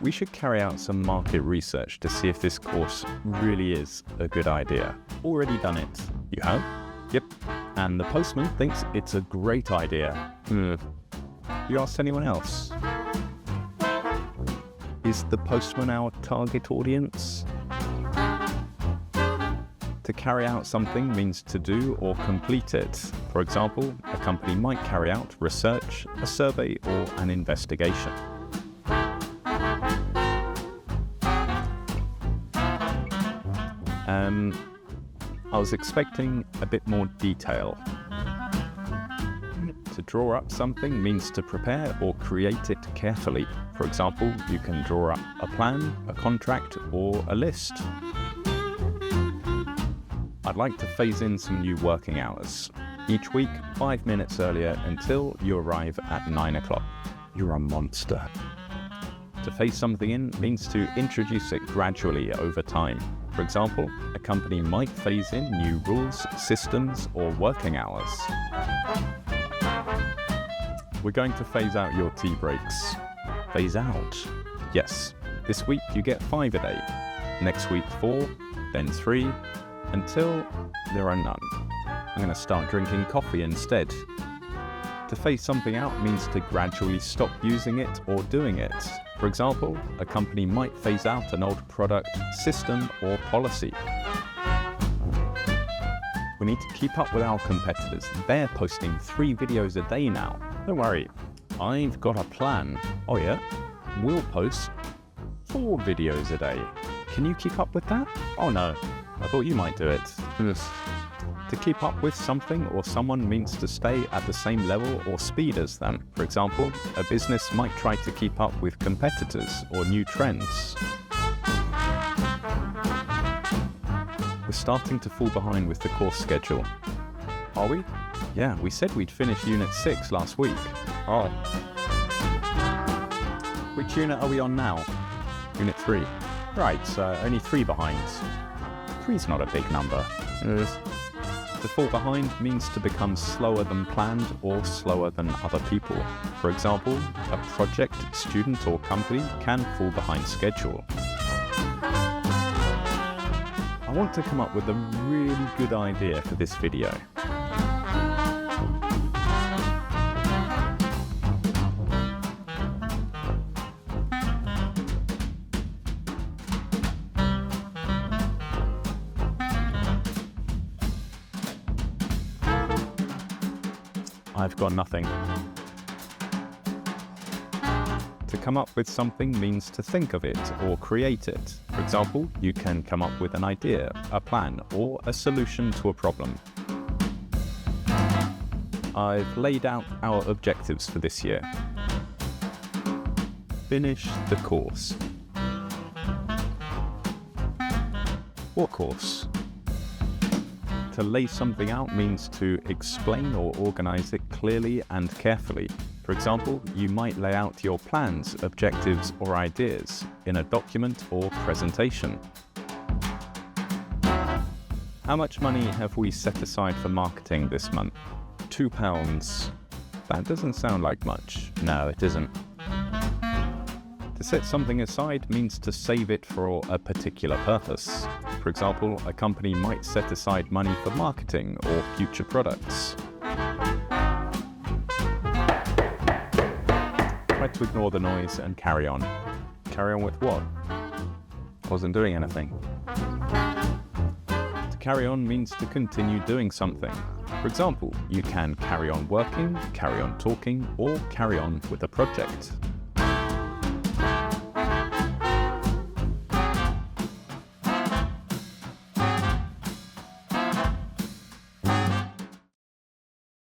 We should carry out some market research to see if this course really is a good idea. Already done it. You have? Yep. And the postman thinks it's a great idea. You asked anyone else? Is the postman our target audience? To carry out something means to do or complete it. For example, a company might carry out research, a survey, or an investigation. I was expecting a bit more detail. To draw up something means to prepare or create it carefully. For example, you can draw up a plan, a contract, or a list. I'd like to phase in some new working hours. Each week, 5 minutes earlier until you arrive at 9 o'clock. You're a monster. To phase something in means to introduce it gradually over time. For example, a company might phase in new rules, systems, or working hours. We're going to phase out your tea breaks. Phase out? Yes. This week you get 5 a day. Next week 4, then 3, until there are none. I'm going to start drinking coffee instead. To phase something out means to gradually stop using it or doing it. For example, a company might phase out an old product, system, or policy. We need to keep up with our competitors. They're posting 3 videos a day now. Don't worry, I've got a plan. Oh yeah? We'll post 4 videos a day. Can you keep up with that? Oh no, I thought you might do it. To keep up with something or someone means to stay at the same level or speed as them. For example, a business might try to keep up with competitors or new trends. We're starting to fall behind with the course schedule. Are we? Yeah, we said we'd finish Unit 6 last week. Oh. Which unit are we on now? Unit 3. Right, only 3 behind. 3's not a big number. To fall behind means to become slower than planned or slower than other people. For example, a project, student, or company can fall behind schedule. I want to come up with a really good idea for this video. I've got nothing. To come up with something means to think of it or create it. For example, you can come up with an idea, a plan, or a solution to a problem. I've laid out our objectives for this year. Finish the course. What course? To lay something out means to explain or organize it clearly and carefully. For example, you might lay out your plans, objectives, or ideas in a document or presentation. How much money have we set aside for marketing this month? £2. That doesn't sound like much. No, it isn't. To set something aside means to save it for a particular purpose. For example, a company might set aside money for marketing or future products. Try to ignore the noise and carry on. Carry on with what? I wasn't doing anything. To carry on means to continue doing something. For example, you can carry on working, carry on talking, or carry on with a project.